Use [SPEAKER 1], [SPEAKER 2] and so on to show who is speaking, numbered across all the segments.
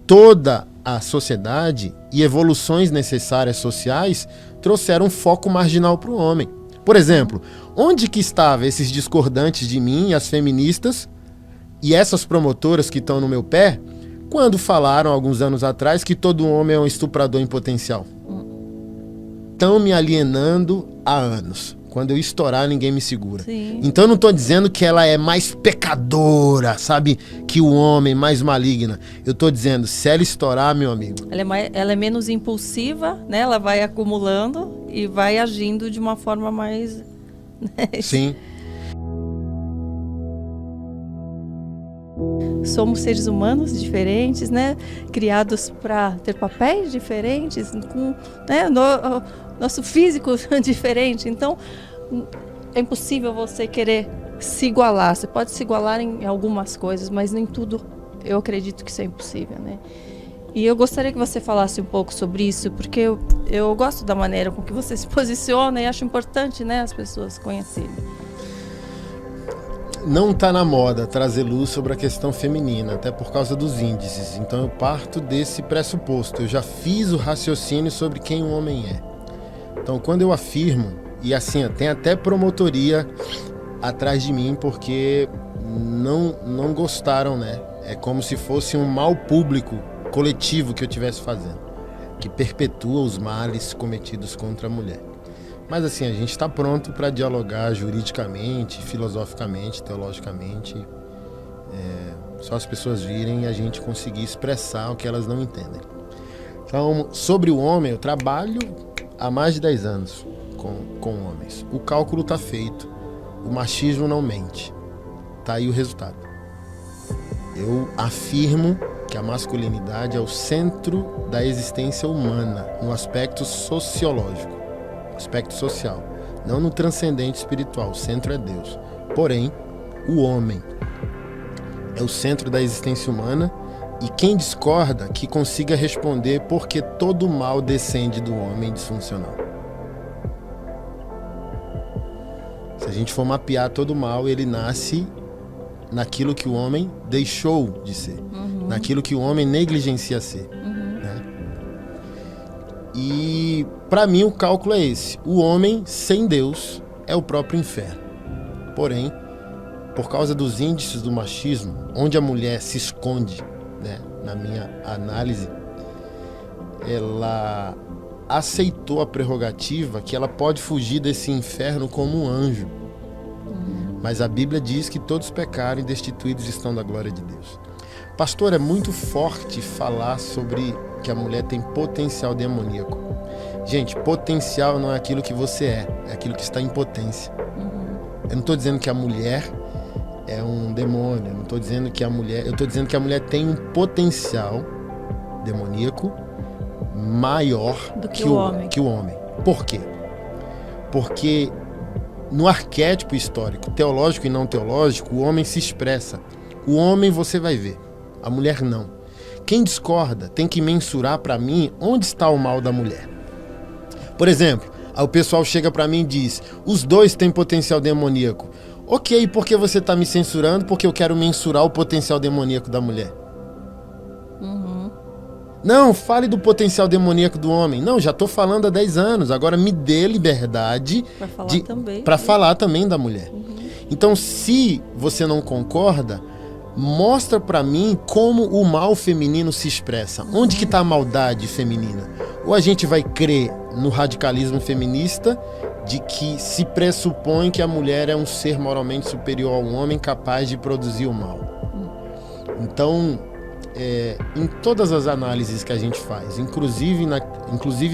[SPEAKER 1] toda a sociedade e evoluções necessárias sociais trouxeram um foco marginal para o homem. Por exemplo, onde que estavam esses discordantes de mim, as feministas e essas promotoras que estão no meu pé, quando falaram alguns anos atrás que todo homem é um estuprador em potencial? Estão me alienando há anos. Quando eu estourar, ninguém me segura.
[SPEAKER 2] Sim.
[SPEAKER 1] Então eu não estou dizendo que ela é mais pecadora, sabe? Que o homem, mais maligna. Eu estou dizendo, se ela estourar, meu amigo...
[SPEAKER 2] Ela é menos impulsiva, né? Ela vai acumulando e vai agindo de uma forma mais...
[SPEAKER 1] Sim.
[SPEAKER 2] Somos seres humanos diferentes, né? Criados para ter papéis diferentes, com, né? Nosso físico diferente. Então, é impossível você querer se igualar. Você pode se igualar em algumas coisas, mas nem tudo. Eu acredito que isso é impossível, né? E eu gostaria que você falasse um pouco sobre isso, porque eu gosto da maneira com que você se posiciona e acho importante, né, as pessoas conhecerem.
[SPEAKER 1] Não está na moda trazer luz sobre a questão feminina, até por causa dos índices. Então eu parto desse pressuposto. Eu já fiz o raciocínio sobre quem um homem é. Então quando eu afirmo, e assim, tem até promotoria atrás de mim, porque não gostaram, né? É como se fosse um mal público, coletivo que eu estivesse fazendo, que perpetua os males cometidos contra a mulher. Mas assim, a gente está pronto para dialogar juridicamente, filosoficamente, teologicamente. Só as pessoas virem e a gente conseguir expressar o que elas não entendem. Então, sobre o homem, eu trabalho há mais de 10 anos com homens. O cálculo está feito. O machismo não mente. Está aí o resultado. Eu afirmo que a masculinidade é o centro da existência humana, no aspecto sociológico. Aspecto social, não no transcendente espiritual. O centro é Deus. Porém, o homem é o centro da existência humana, e quem discorda que consiga responder por que todo mal descende do homem disfuncional. Se a gente for mapear todo mal, ele nasce naquilo que o homem deixou de ser, naquilo que o homem negligencia ser. E para mim o cálculo é esse: o homem sem Deus é o próprio inferno. Porém, por causa dos índices do machismo, onde a mulher se esconde, né, na minha análise, ela aceitou a prerrogativa que ela pode fugir desse inferno como um anjo. Mas a Bíblia diz que todos pecaram e destituídos estão da glória de Deus. Pastor, é muito forte falar sobre que a mulher tem potencial demoníaco. Gente, potencial não é aquilo que você é aquilo que está em potência. Eu não estou dizendo que a mulher é um demônio, eu não estou dizendo que a mulher... Eu estou dizendo que a mulher tem um potencial demoníaco maior do que o homem. Por quê? Porque no arquétipo histórico, teológico e não teológico, o homem se expressa. O homem você vai ver, a mulher não. Quem discorda tem que mensurar para mim onde está o mal da mulher. Por exemplo, aí o pessoal chega para mim e diz: os dois têm potencial demoníaco. Ok, por que você está me censurando? Porque eu quero mensurar o potencial demoníaco da mulher. Não, fale do potencial demoníaco do homem. Não, já estou falando há 10 anos. Agora me dê liberdade para falar também da mulher. Então, se você não concorda, mostra para mim como o mal feminino se expressa. Onde que está a maldade feminina? Ou a gente vai crer no radicalismo feminista, de que se pressupõe que a mulher é um ser moralmente superior ao homem, capaz de produzir o mal. Então, em todas as análises que a gente faz, inclusive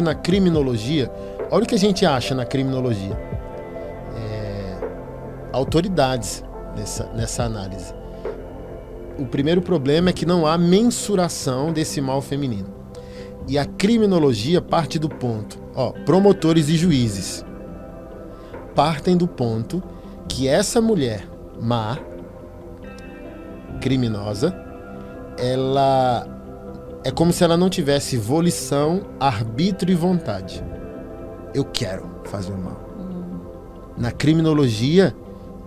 [SPEAKER 1] na criminologia, olha o que a gente acha na criminologia. Autoridades nessa análise. O primeiro problema é que não há mensuração desse mal feminino. E a criminologia parte do ponto, promotores e juízes partem do ponto que essa mulher má, criminosa, ela é como se ela não tivesse volição, arbítrio e vontade. Eu quero fazer o mal. Na criminologia,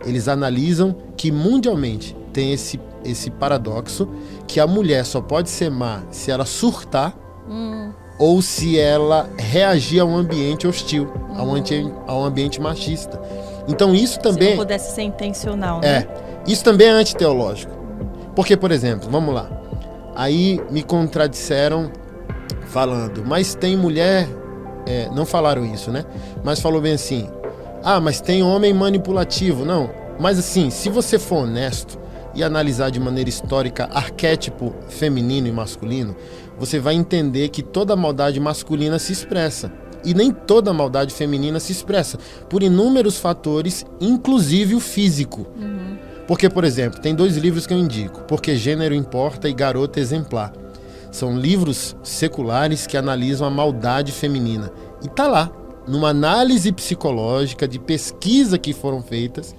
[SPEAKER 1] eles analisam que mundialmente tem esse esse paradoxo que a mulher só pode ser má se ela surtar ou se ela reagir a um ambiente hostil, a um ambiente machista. Então isso também...
[SPEAKER 2] Se não pudesse ser intencional, né?
[SPEAKER 1] Isso também é antiteológico. Porque, por exemplo, vamos lá. Aí me contradisseram falando, mas tem mulher... não falaram isso, né? Mas falou bem assim, mas tem homem manipulativo. Não, mas assim, se você for honesto e analisar de maneira histórica arquétipo feminino e masculino, você vai entender que toda maldade masculina se expressa. E nem toda maldade feminina se expressa, por inúmeros fatores, inclusive o físico. Porque, por exemplo, tem 2 livros que eu indico, Porque Gênero Importa e Garota Exemplar. São livros seculares que analisam a maldade feminina. E tá lá, numa análise psicológica de pesquisa que foram feitas,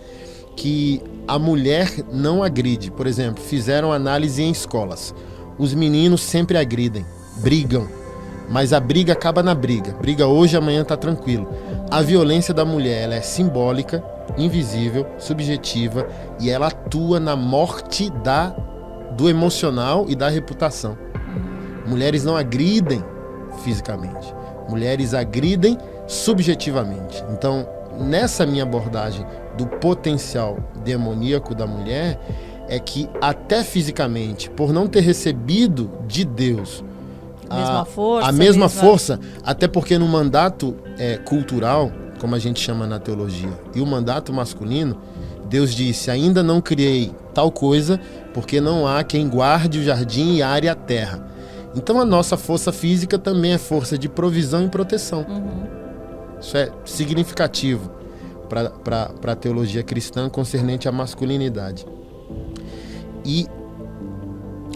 [SPEAKER 1] que a mulher não agride. Por exemplo, fizeram análise em escolas. Os meninos sempre agridem, brigam, mas a briga acaba na briga. Briga hoje, amanhã tá tranquilo. A violência da mulher, ela é simbólica, invisível, subjetiva, e ela atua na morte do emocional e da reputação. Mulheres não agridem fisicamente, mulheres agridem subjetivamente. Então, nessa minha abordagem do potencial demoníaco da mulher, é que até fisicamente, por não ter recebido de Deus a mesma força, até porque no mandato cultural, como a gente chama na teologia, e o mandato masculino, Deus disse, ainda não criei tal coisa, porque não há quem guarde o jardim e are a terra. Então a nossa força física também é força de provisão e proteção. Isso é significativo para a teologia cristã concernente à masculinidade. E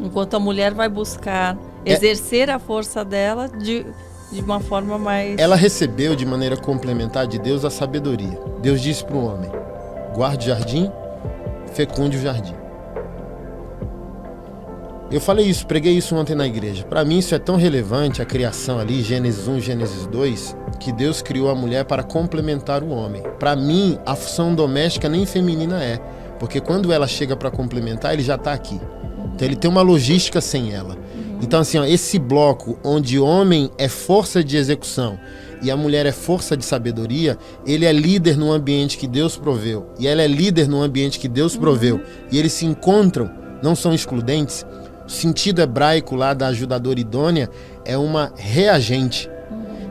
[SPEAKER 2] enquanto a mulher vai buscar exercer a força dela de uma forma mais...
[SPEAKER 1] Ela recebeu de maneira complementar de Deus a sabedoria. Deus disse para o homem, guarde o jardim, fecunde o jardim. Eu falei isso, preguei isso ontem na igreja. Para mim isso é tão relevante, a criação ali, Gênesis 1, Gênesis 2, que Deus criou a mulher para complementar o homem. Para mim, a função doméstica nem feminina porque quando ela chega para complementar, ele já está aqui. Então ele tem uma logística sem ela. Então assim, esse bloco onde o homem é força de execução e a mulher é força de sabedoria, ele é líder no ambiente que Deus proveu e ela é líder no ambiente que Deus proveu. E eles se encontram, não são excludentes. O sentido hebraico lá da ajudadora idônea é uma reagente.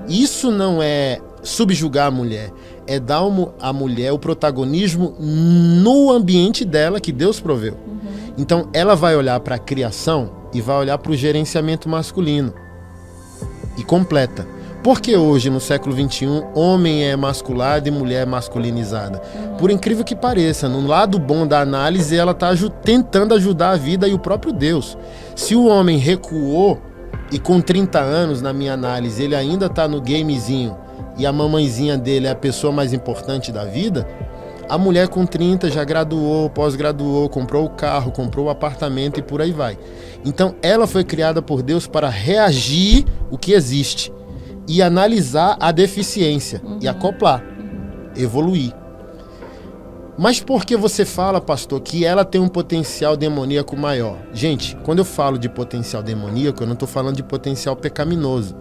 [SPEAKER 1] Isso não é subjugar a mulher, é dar à mulher o protagonismo no ambiente dela que Deus proveu. Então ela vai olhar para a criação e vai olhar para o gerenciamento masculino e completa. Porque hoje, no século XXI, homem é masculado e mulher é masculinizada. Por incrível que pareça, no lado bom da análise, ela está tentando ajudar a vida e o próprio Deus. Se o homem recuou e com 30 anos, na minha análise, ele ainda está no gamezinho e a mamãezinha dele é a pessoa mais importante da vida, a mulher com 30 já graduou, pós-graduou, comprou o carro, comprou o apartamento e por aí vai. Então ela foi criada por Deus para reagir o que existe e analisar a deficiência e acoplar, evoluir. Mas por que você fala, pastor, que ela tem um potencial demoníaco maior? Gente, quando eu falo de potencial demoníaco, eu não estou falando de potencial pecaminoso.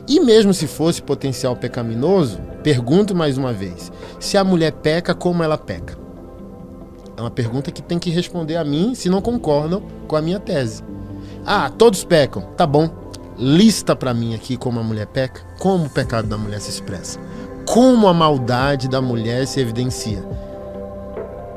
[SPEAKER 1] E mesmo se fosse potencial pecaminoso, pergunto mais uma vez, se a mulher peca, como ela peca? É uma pergunta que tem que responder a mim se não concordam com a minha tese. Todos pecam, tá bom. Lista para mim aqui como a mulher peca, como o pecado da mulher se expressa, como a maldade da mulher se evidencia.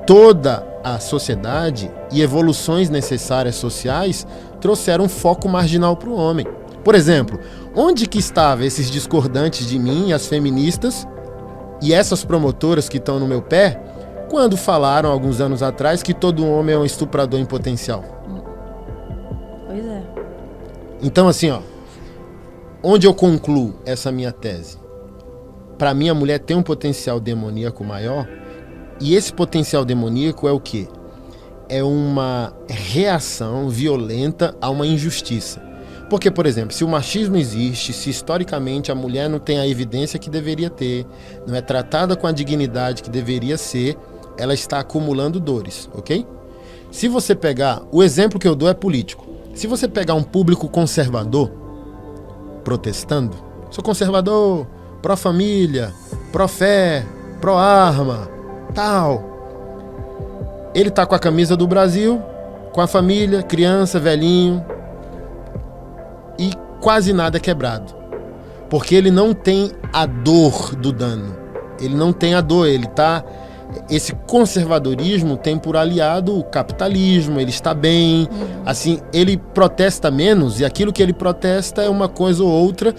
[SPEAKER 1] Toda a sociedade e evoluções necessárias sociais trouxeram um foco marginal para o homem. Por exemplo, onde que estavam esses discordantes de mim, as feministas e essas promotoras que estão no meu pé, quando falaram alguns anos atrás que todo homem é um estuprador em potencial?
[SPEAKER 2] Pois é.
[SPEAKER 1] Então assim, onde eu concluo essa minha tese? Para mim, a mulher tem um potencial demoníaco maior, e esse potencial demoníaco é o quê? É uma reação violenta a uma injustiça. Porque, por exemplo, se o machismo existe, se historicamente a mulher não tem a evidência que deveria ter, não é tratada com a dignidade que deveria ser, ela está acumulando dores, ok? Se você pegar, o exemplo que eu dou é político. Se você pegar um público conservador, protestando, sou conservador, pró-família, pró-fé, pró-arma, tal. Ele tá com a camisa do Brasil, com a família, criança, velhinho, e quase nada é quebrado. Porque ele não tem a dor do dano. Ele não tem a dor, ele tá... Esse conservadorismo tem por aliado o capitalismo, ele está bem, assim, ele protesta menos, e aquilo que ele protesta é uma coisa ou outra,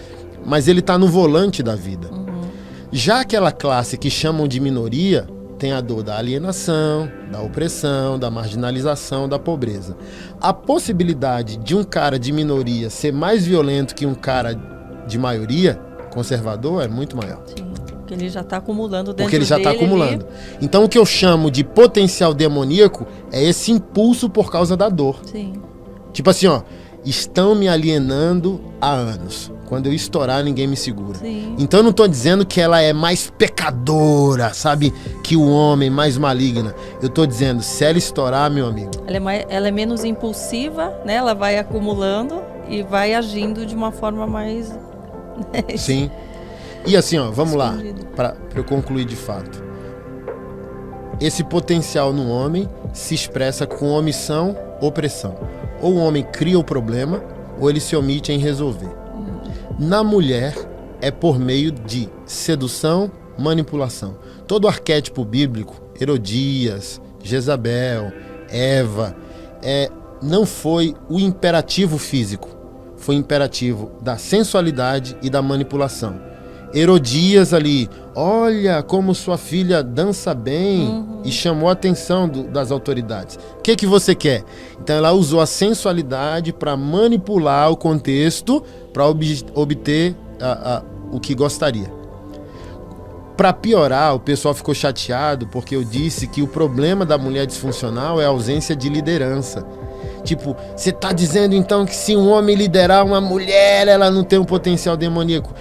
[SPEAKER 1] mas ele está no volante da vida. Já aquela classe que chamam de minoria, tem a dor da alienação, da opressão, da marginalização, da pobreza. A possibilidade de um cara de minoria ser mais violento que um cara de maioria, conservador, é muito maior.
[SPEAKER 2] Sim. Porque ele já está acumulando dentro dele.
[SPEAKER 1] Porque ele já está acumulando. Então o que eu chamo de potencial demoníaco é esse impulso por causa da dor.
[SPEAKER 2] Sim.
[SPEAKER 1] Tipo assim, ó, estão me alienando há anos. Quando eu estourar, ninguém me segura.
[SPEAKER 2] Sim.
[SPEAKER 1] Então eu não estou dizendo que ela é mais pecadora, sabe? Que o homem, mais maligna. Eu estou dizendo, se ela estourar, meu amigo...
[SPEAKER 2] Ela é menos impulsiva, né? Ela vai acumulando e vai agindo de uma forma mais...
[SPEAKER 1] Sim. E assim, ó, vamos lá, para eu concluir de fato. Esse potencial no homem se expressa com omissão, opressão. Ou o homem cria o problema, ou ele se omite em resolver. Na mulher, é por meio de sedução, manipulação. Todo arquétipo bíblico, Herodias, Jezabel, Eva, não foi o imperativo físico, foi o imperativo da sensualidade e da manipulação. Herodias ali, olha como sua filha dança bem, e chamou a atenção das autoridades. O que você quer? Então ela usou a sensualidade para manipular o contexto, para obter o que gostaria. Para piorar, o pessoal ficou chateado porque eu disse que o problema da mulher disfuncional é a ausência de liderança. Tipo, você tá dizendo então que se um homem liderar uma mulher, ela não tem um potencial demoníaco.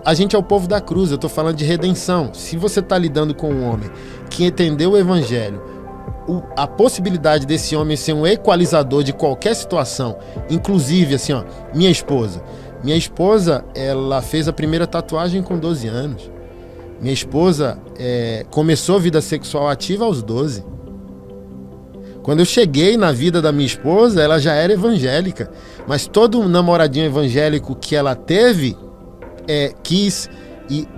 [SPEAKER 1] A gente é o povo da cruz, eu tô falando de redenção. Se você tá lidando com um homem que entendeu o evangelho, a possibilidade desse homem ser um equalizador de qualquer situação, inclusive assim, ó, minha esposa, ela fez a primeira tatuagem com 12 anos. Minha esposa começou a vida sexual ativa aos 12. Quando eu cheguei na vida da minha esposa, ela já era evangélica. Mas todo namoradinho evangélico que ela teve, quis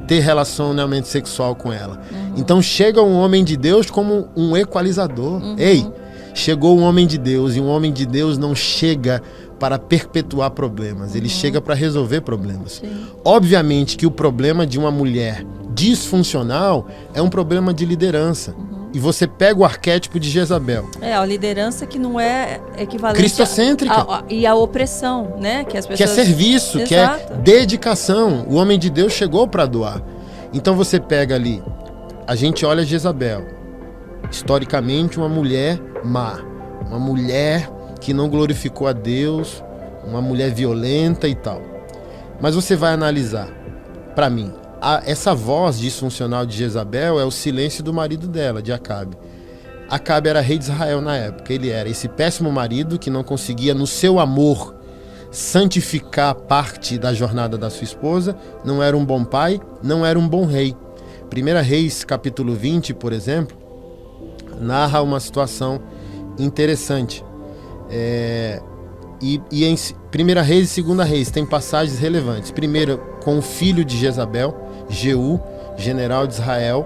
[SPEAKER 1] ter relacionamento sexual com ela. Então chega um homem de Deus como um equalizador. Ei, chegou um homem de Deus, e um homem de Deus não chega para perpetuar problemas, ele chega para resolver problemas. Sim. Obviamente que o problema de uma mulher disfuncional é um problema de liderança. E você pega o arquétipo de Jezabel.
[SPEAKER 2] A liderança que não é equivalente
[SPEAKER 1] cristocêntrica.
[SPEAKER 2] E a opressão, né? Que as pessoas...
[SPEAKER 1] Que é serviço, que é dedicação. O homem de Deus chegou para doar. Então você pega ali, a gente olha Jezabel, historicamente uma mulher má, uma mulher que não glorificou a Deus, uma mulher violenta e tal. Mas você vai analisar, para mim, essa voz disfuncional de Jezabel é o silêncio do marido dela, de Acabe. Acabe era rei de Israel na época. Ele era esse péssimo marido que não conseguia, no seu amor, santificar parte da jornada da sua esposa. Não era um bom pai, não era um bom rei. 1 Reis, capítulo 20, por exemplo, narra uma situação interessante. E em 1 Reis e 2 Reis tem passagens relevantes. Primeiro, com o filho de Jezabel, Jeú, general de Israel,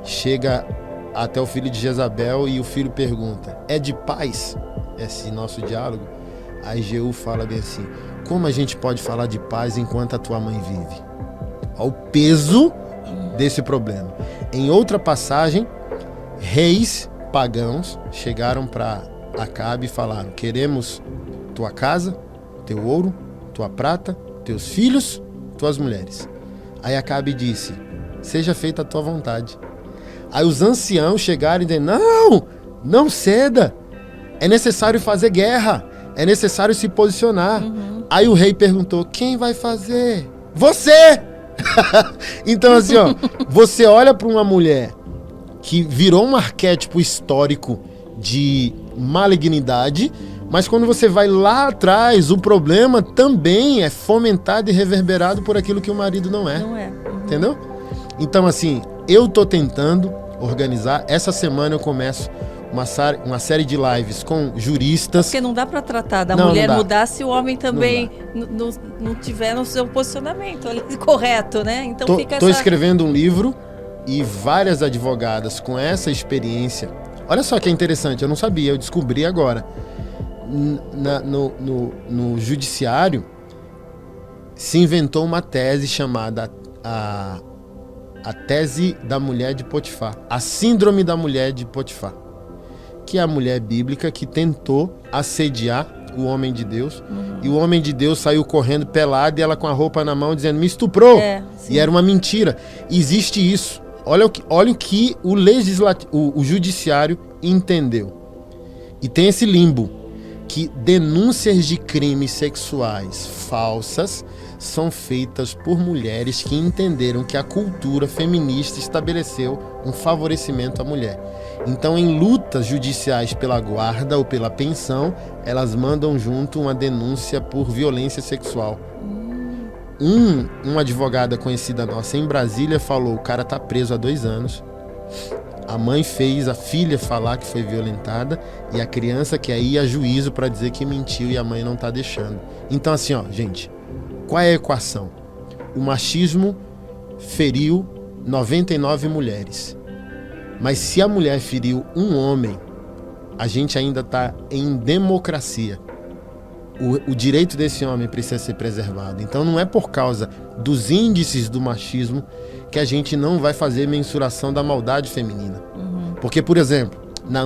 [SPEAKER 1] chega até o filho de Jezabel e o filho pergunta: é de paz esse nosso diálogo? Aí Jeú fala bem assim: como a gente pode falar de paz enquanto a tua mãe vive? Olha o peso desse problema. Em outra passagem, reis pagãos chegaram para Acabe e falaram: queremos tua casa, teu ouro, tua prata, teus filhos, tuas mulheres. Aí Acabe disse: seja feita a tua vontade. Aí os anciãos chegaram e disseram: não ceda, é necessário fazer guerra, é necessário se posicionar. Aí o rei perguntou: quem vai fazer? Você! Então assim, ó, você olha para uma mulher que virou um arquétipo histórico de malignidade, mas quando você vai lá atrás, o problema também é fomentado e reverberado por aquilo que o marido não é.
[SPEAKER 2] Não é. Uhum.
[SPEAKER 1] Entendeu? Então, assim, eu tô tentando organizar. Essa semana eu começo uma série de lives com juristas.
[SPEAKER 2] Porque não dá para tratar da mulher mudar se o homem também não tiver no seu posicionamento ali, correto, né? Então
[SPEAKER 1] tô escrevendo um livro e várias advogadas com essa experiência. Olha só que interessante, eu não sabia, eu descobri agora. No judiciário se inventou uma tese chamada a tese da mulher de Potifar, a síndrome da mulher de Potifar, que é a mulher bíblica que tentou assediar o homem de Deus, e o homem de Deus saiu correndo pelado e ela com a roupa na mão dizendo, me estuprou, e era uma mentira. Existe isso. Olha o que o judiciário entendeu. E tem esse limbo, que denúncias de crimes sexuais falsas são feitas por mulheres que entenderam que a cultura feminista estabeleceu um favorecimento à mulher. Então, em lutas judiciais pela guarda ou pela pensão, elas mandam junto uma denúncia por violência sexual. Uma advogada conhecida nossa em Brasília falou, o cara tá preso há 2 anos. A mãe fez a filha falar que foi violentada e a criança quer ir a juízo para dizer que mentiu e a mãe não tá deixando. Então, assim, ó, gente, qual é a equação? O machismo feriu 99 mulheres. Mas se a mulher feriu um homem, a gente ainda está em democracia. O direito desse homem precisa ser preservado. Então não é por causa dos índices do machismo que a gente não vai fazer mensuração da maldade feminina. Porque, por exemplo,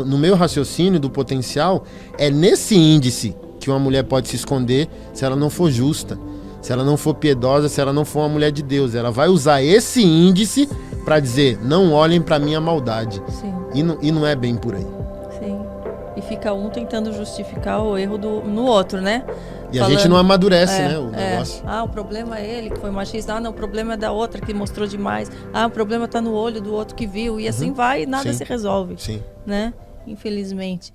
[SPEAKER 1] no meu raciocínio do potencial, é nesse índice que uma mulher pode se esconder se ela não for justa, se ela não for piedosa, se ela não for uma mulher de Deus. Ela vai usar esse índice para dizer, não olhem para minha maldade.
[SPEAKER 2] Sim.
[SPEAKER 1] E não é bem por aí.
[SPEAKER 2] Sim. E fica um tentando justificar o erro no outro, né?
[SPEAKER 1] E a gente não amadurece, né, o negócio.
[SPEAKER 2] O problema é ele que foi machista. Não, o problema é da outra que mostrou demais. O problema está no olho do outro que viu. E assim vai e nada se resolve.
[SPEAKER 1] Sim.
[SPEAKER 2] Né? Infelizmente.